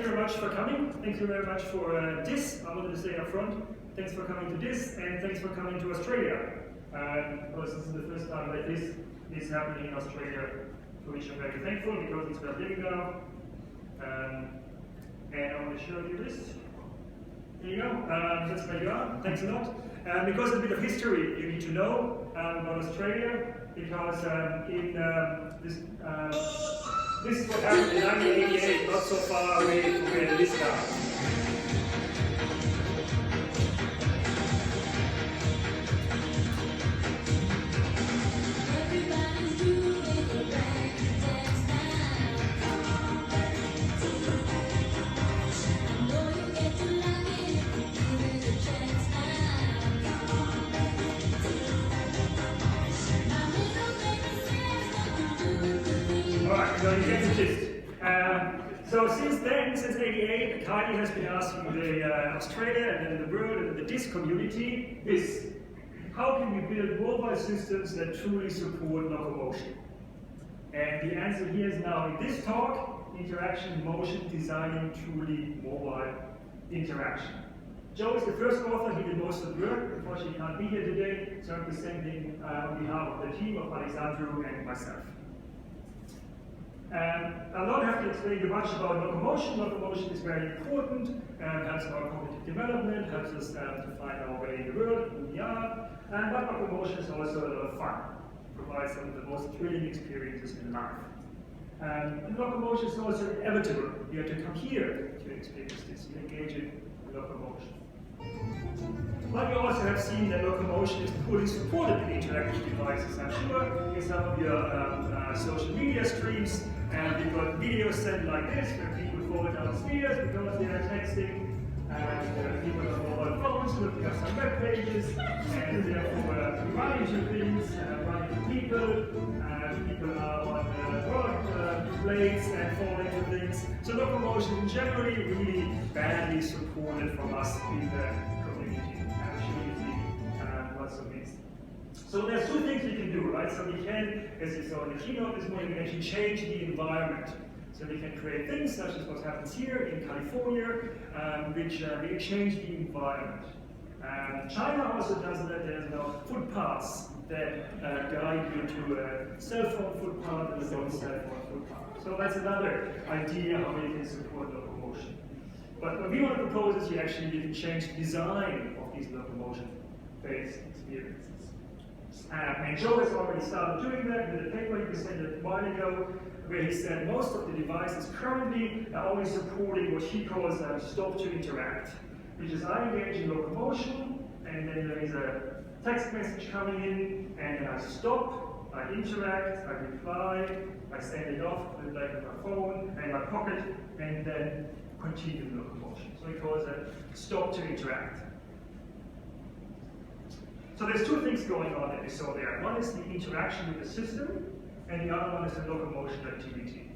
you very much for coming. Thank you very much for DIS. I wanted to say up front, thanks for coming to DIS, and thanks for coming to Australia. Because this is the first time that this is happening in Australia, for which I'm very thankful, because it's where I'm living now. And I want to show you this. There you go. That's where you are. Thanks a lot. Because a bit of history you need to know about Australia, because this is what happened in 1988, not so far away from where this started. So you get the gist. So since then, since '88, Kylie has been asking Australia and then the world and the DIS community is, how can we build mobile systems that truly support locomotion? And the answer here is now in this talk, Interaction, Motion, Designing Truly Mobile Interaction. Joe is the first author, he did most of the work. Unfortunately, he can't be here today, so I'm presenting on behalf of the team of Alexandru and myself. I'll not have to explain too much about locomotion. Locomotion is very important, helps our cognitive development, helps us to find our way in the world, who we are. But locomotion is also a lot of fun. It provides some of the most thrilling experiences in life. And locomotion is also inevitable. You have to come here to experience this. You engage in locomotion. But you also have seen that locomotion is fully supported in interactive devices. I'm sure in some of your social media streams, we've got videos sent like this, where people fall downstairs because they are texting, and people on mobile phones looking at some web pages, and therefore running into things, running into people, people are on road blades and fall into things. So locomotion is generally really badly supported from us in the community. Lots of these. So there's two things we can do, right? So we can, as you saw in the keynote this morning, we can actually change the environment. So we can create things such as what happens here in California, which we change the environment. China also does that. There's now footpaths that guide you to a cell phone footpath and a non-cell phone footpath. So that's another idea how we can support locomotion. But what we want to propose is you actually can change the design of these locomotion-based experiences. And Joe has already started doing that with a paper he presented a while ago, where he said most of the devices currently are only supporting what he calls a stop to interact, which is I engage in locomotion, and then there is a text message coming in, and then I stop, I interact, I reply, I send it off, put it back in my phone, and in my pocket, and then continue the locomotion. So he calls it stop to interact. So there's two things going on that we saw there. One is the interaction with the system, and the other one is the locomotion activity.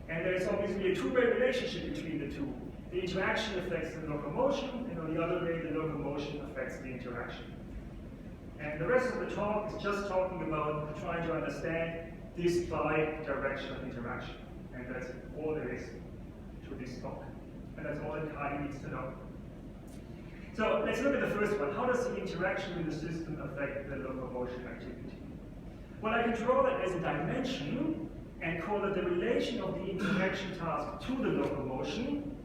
And there's obviously a two-way relationship between the two. The interaction affects the locomotion, and on the other way, the locomotion affects the interaction. And the rest of the talk is just talking about trying to understand this bi-directional interaction. And that's all there is to this talk. And that's all that Kylie needs to know. So let's look at the first one. How does the interaction with the system affect the locomotion activity? Well, I can draw that as a dimension and call it the relation of the interaction task to the locomotion,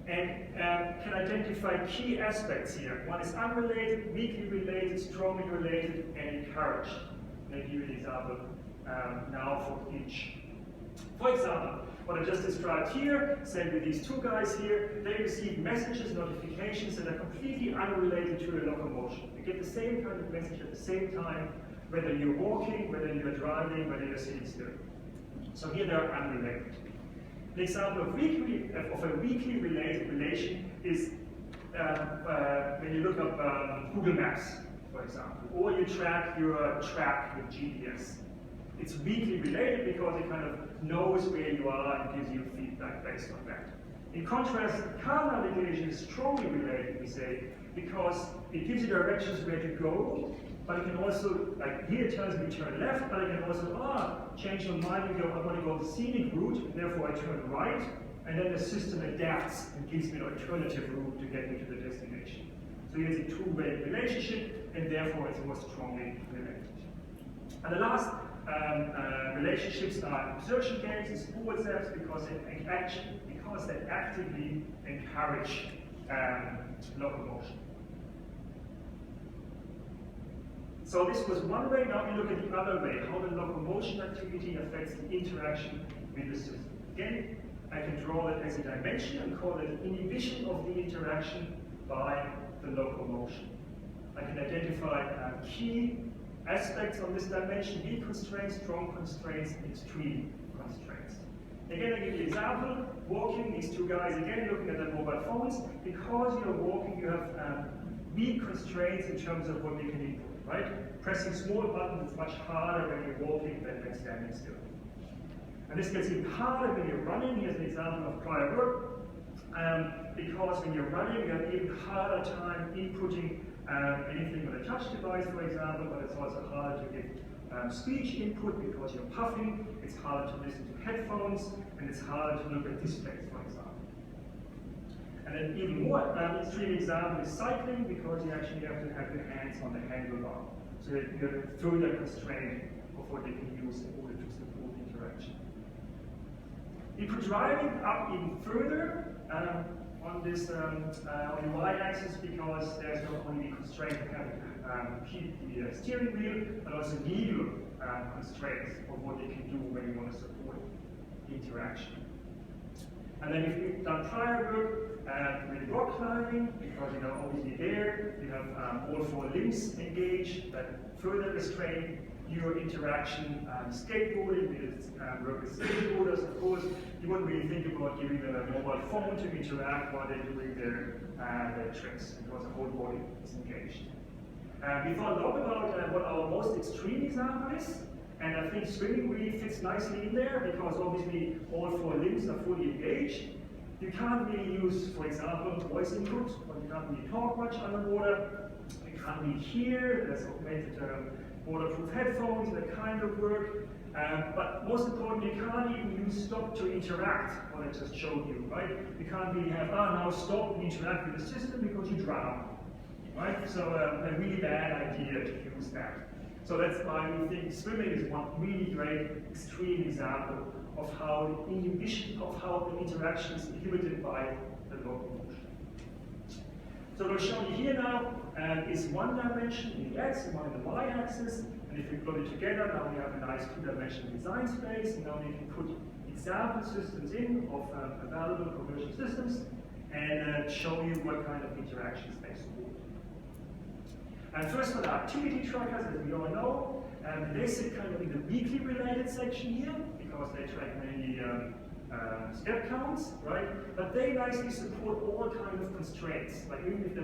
and can identify key aspects here. One is unrelated, weakly related, strongly related, and encouraged. I'll give you an example now for each. For example, what I just described here, say with these two guys here, they receive messages, notifications that are completely unrelated to the locomotion. You get the same kind of message at the same time, whether you're walking, whether you're driving, whether you're sitting still. So here they are unrelated. An example of a weakly related relation is when you look up Google Maps, for example, or you track your track with GPS. It's weakly related because it kind of knows where you are and gives you feedback based on that. In contrast, car navigation is strongly related, we say, because it gives you directions where to go, but it can also, like here it tells me turn left, but it can also change my mind and go, I want to go the scenic route, and therefore I turn right, and then the system adapts and gives me an alternative route to get me to the destination. So here's a two-way relationship, and therefore it's more strongly related. And the last relationships are exertion games and sports apps because they actively encourage locomotion. So this was one way. Now we look at the other way, how the locomotion activity affects the interaction with the system. Again, I can draw that as a dimension and call it inhibition of the interaction by the locomotion. I can identify key aspects of this dimension: weak constraints, strong constraints, and extreme constraints. Again, I give you an example. Walking, these two guys, again, looking at their mobile phones. Because you're walking, you have weak constraints in terms of what you can input, right? Pressing small buttons is much harder when you're walking than when standing still. And this gets even harder when you're running. Here's an example of prior work. Because when you're running, you have even harder time inputting anything with a touch device, for example, but it's also harder to give speech input because you're puffing. It's harder to listen to headphones, and it's harder to look at displays, for example. And an even more extreme example is cycling, because you actually have to have your hands on the handlebar. So you have further constraint of what you can use in order to support interaction. You put driving up even further on this on the y-axis, because there's not only the constraint of having to keep the steering wheel, but also legal constraints of what you can do when you want to support interaction. And then if you've done prior work with rock climbing, because obviously there you have all four limbs engaged that further restrain your interaction. Skateboarding, with work with skateboarders, of course, you wouldn't really think about giving them a mobile phone to interact while they're doing their tricks, because the whole body is engaged. We thought a lot about what our most extreme example is, and I think swimming really fits nicely in there, because obviously all four limbs are fully engaged. You can't really use, for example, voice input, or you can't really talk much underwater. You can't really hear. There's augmented waterproof headphones that kind of work. But most importantly, you can't even use stop to interact, what I just showed you, right? You can't really have, now stop and interact with the system, because you drown, right? So a really bad idea to use that. So that's why we think swimming is one really great extreme example of how the inhibition of how the interaction is inhibited by the locomotion. So what I'll show you here now is one dimension in the x and one in the y-axis, and if we plot it together, now we have a nice two-dimensional design space, and now we can put example systems in of available commercial systems and show you what kind of interactions they support. And first, for the activity trackers, as we all know, they sit kind of in the weakly related section here, because they track mainly step counts, right? But they nicely support all kinds of constraints. Like even if they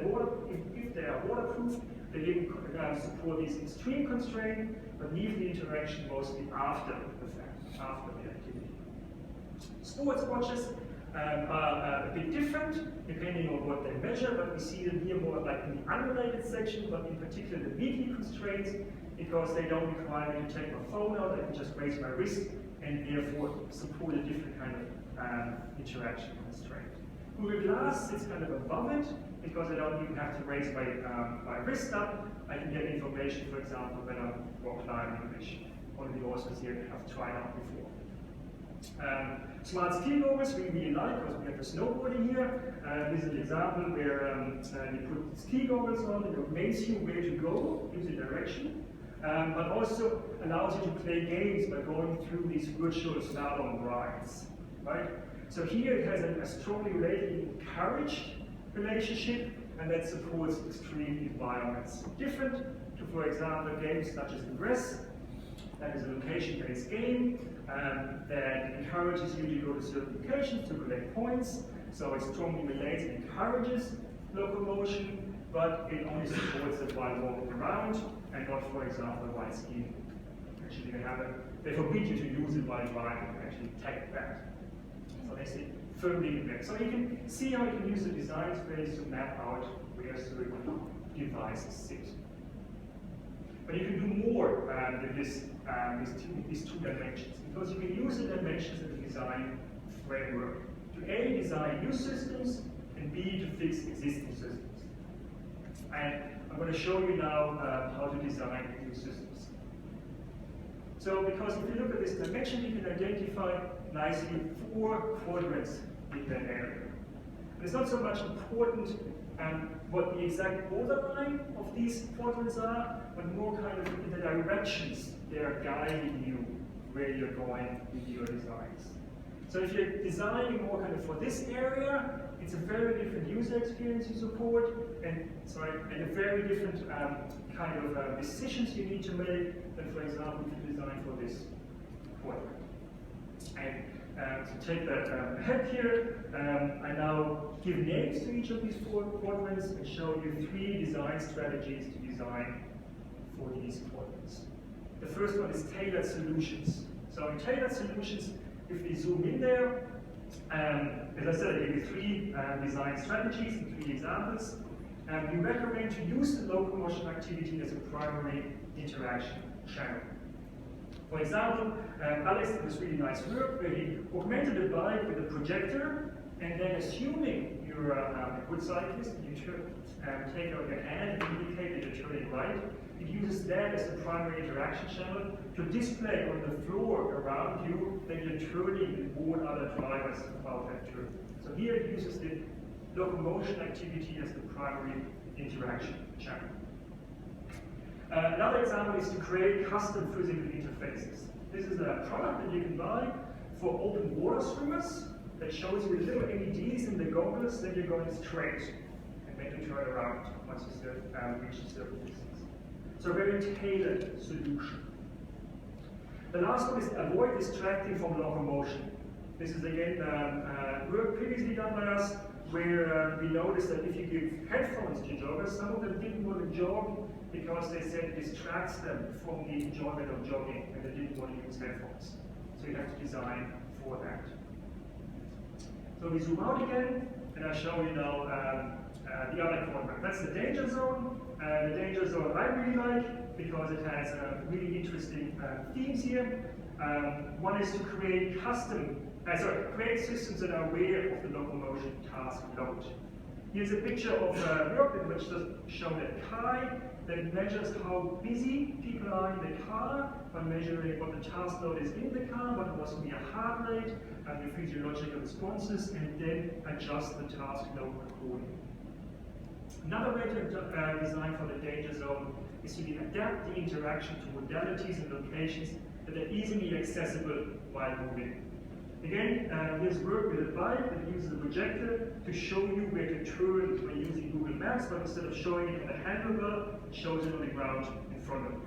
are waterproof, they even support these extreme constraints, but leave the interaction mostly after the fact, after the activity. Sports watches are a bit different depending on what they measure, but we see them here more like in the unrelated section, but in particular the weakly constraints, because they don't require me to take my phone out. I can just raise my wrist and therefore support a different kind of interaction constraint. Google Glass sits kind of above it, because I don't even have to raise my wrist up. I can get information, for example, when I'm rock climbing, which one of the authors here have tried out before. Smart ski goggles we really like, because we have the snowboarding here. This is an example where you put ski goggles on, and it makes you where to go, gives you direction, but also allows you to play games by going through these virtual slalom rides, right? So here it has a strongly related encouraged relationship, and that supports extreme environments. Different to, for example, games such as Ingress. That is a location-based game that encourages you to go to certain locations to collect points. So it strongly relates and encourages locomotion, but it only supports it while walking around, and not, for example, while skiing. Actually, they forbid you to use it while driving, and actually take that. So they sit firmly in there. So you can see how you can use the design space to map out where certain devices sit. But you can do more with these two dimensions, because you can use the dimensions in the design framework to to A, design new systems, and B, to fix existing systems. And I'm going to show you now how to design new systems. So, because if you look at this dimension, you can identify nicely 4 quadrants in that area. And it's not so much important what the exact borderline of these quadrants are, but more kind of in the directions they are guiding you where you're going with your designs. So if you're designing more kind of for this area, it's a very different user experience you support, and a very different kind of decisions you need to make than, for example, if you design for this quadrant. And to take that ahead here, I now give names to each of these 4 quadrants and show you 3 design strategies to design for these quadrants. The first one is tailored solutions. So in tailored solutions, if we zoom in there, as I said, I gave you 3 design strategies and 3 examples. We recommend to use the locomotion activity as a primary interaction channel. For example, Alex did this really nice work where he augmented a bike with a projector, and then assuming you're a good cyclist, you take out your hand and indicate that you're turning right. It uses that as the primary interaction channel to display on the floor around you that you're turning and warn other drivers about that turn. So here it uses the locomotion activity as the primary interaction channel. Another example is to create custom physical interfaces. This is a product that you can buy for open water swimmers that shows you little LEDs in the goggles that you're going straight and then you turn around once you reach a certain distance. So a very tailored solution. The last one is avoid distracting from locomotion. This is again work previously done by us where we noticed that if you give headphones to joggers, some of them didn't want to jog because they said it distracts them from the enjoyment of jogging and they didn't want to use headphones. So you have to design for that. So we zoom out again and I show you now the other quadrant. That's the danger zone. The danger zone I really like because it has really interesting themes here. One is to create create systems that are aware of the locomotion task load. Here's a picture of work in which does show that Kai that measures how busy people are in the car by measuring what the task load is in the car, what was the heart rate, and the physiological responses, and then adjust the task load accordingly. Another way to design for the danger zone is to adapt the interaction to modalities and locations that are easily accessible while moving. Again, here's work with a bike that uses a projector to show you where to turn by using Google Maps, but instead of showing it on the handlebar, it shows it on the ground in front of you.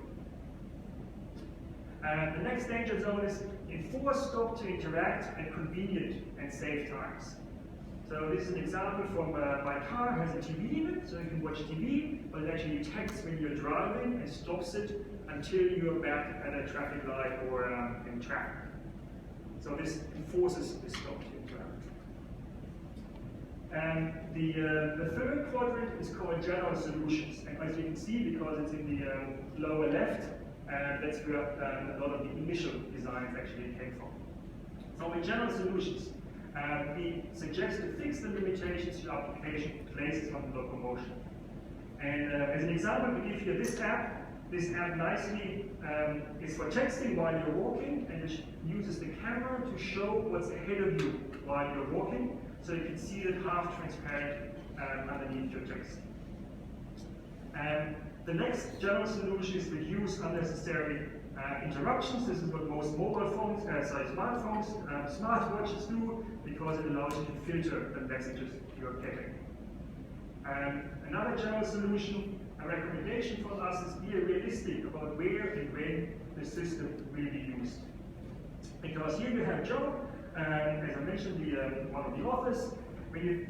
The next danger zone is enforce stop to interact at convenient and safe times. So this is an example from my car has a TV in it, so you can watch TV, but it actually detects when you're driving and stops it until you're back at a traffic light or in traffic. So this enforces the stop to interact. And the third quadrant is called general solutions. And as you can see, because it's in the lower left, that's where a lot of the initial designs actually came from. So in general solutions, we suggest to fix the limitations your application places on the locomotion. And as an example, we give here this app. This app nicely is for texting while you're walking, and it uses the camera to show what's ahead of you while you're walking, so you can see it half transparent underneath your text. The next general solution is reduce unnecessary interruptions. This is what most mobile phones, smartphones, smartwatches do, because it allows you to filter the messages you're getting. Another general solution, a recommendation from us is be realistic about where and when the system will be used. Because here you have Joe, as I mentioned, one of the authors. When you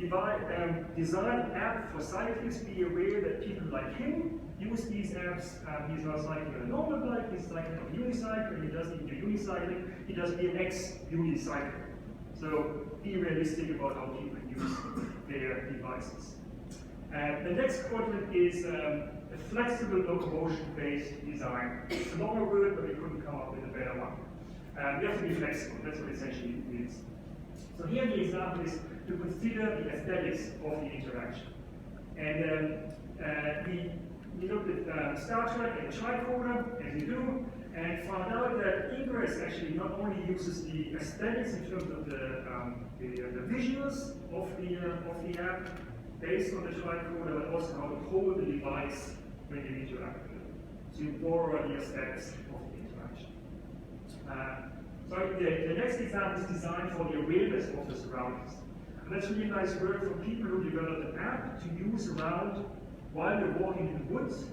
design an app for cyclists, be aware that people like him use these apps. He's not cycling on a normal bike, he's cycling on a unicycle, and he doesn't even do unicycling, he does BMX unicycle. So be realistic about how people use their devices. The next quadrant is a flexible locomotion-based design. It's a longer word, but we couldn't come up with a better one. We have to be flexible, that's what it essentially means. So here the example is to consider the aesthetics of the interaction. And we looked at Star Trek and the tricorder, as you do, and found out that Ingress actually not only uses the aesthetics in terms of the visuals of the app based on the tricorder, but also how to hold the device when you interact with it. So you borrow the aesthetics of the interaction. So the next example is designed for the awareness of the surroundings. And that's really nice work for people who develop an app to use around while they're walking in the woods,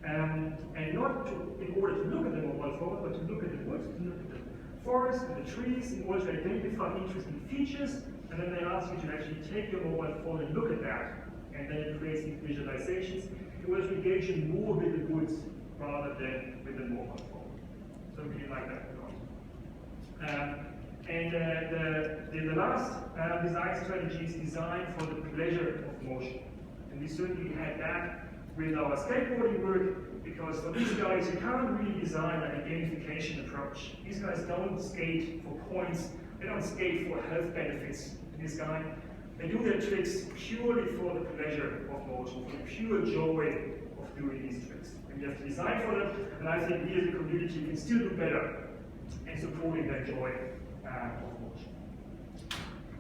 and not in order to look at the mobile phone, but to look at the woods, to look at the forest and the trees in order to identify interesting features, and then they ask you to actually take your mobile phone and look at that, and then it creates these visualizations in order to engage in more with the woods rather than with the mobile phone. So we really like that a lot. The last design strategy is designed for the pleasure of motion. And we certainly had that with our skateboarding work, because for these guys, you can't really design like a gamification approach. These guys don't skate for points, they don't skate for health benefits. This guy, they do their tricks purely for the pleasure of motion, for the pure joy of doing these tricks. And we have to design for them, and I think we as a community can still do better in supporting that joy of motion.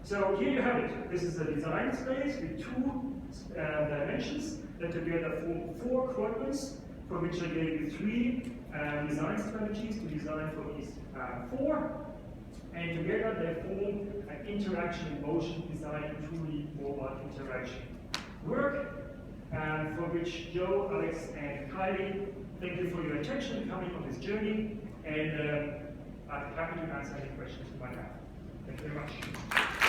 So here you have it. This is a design space with two dimensions that together form 4 quadrants, for which I gave you 3 design strategies to design for these 4. And together they form an interaction in motion design, truly mobile interaction work, for which Joe, Alex, and Kylie, thank you for your attention and coming on this journey, and I'm happy to answer any questions you might have. Thank you very much.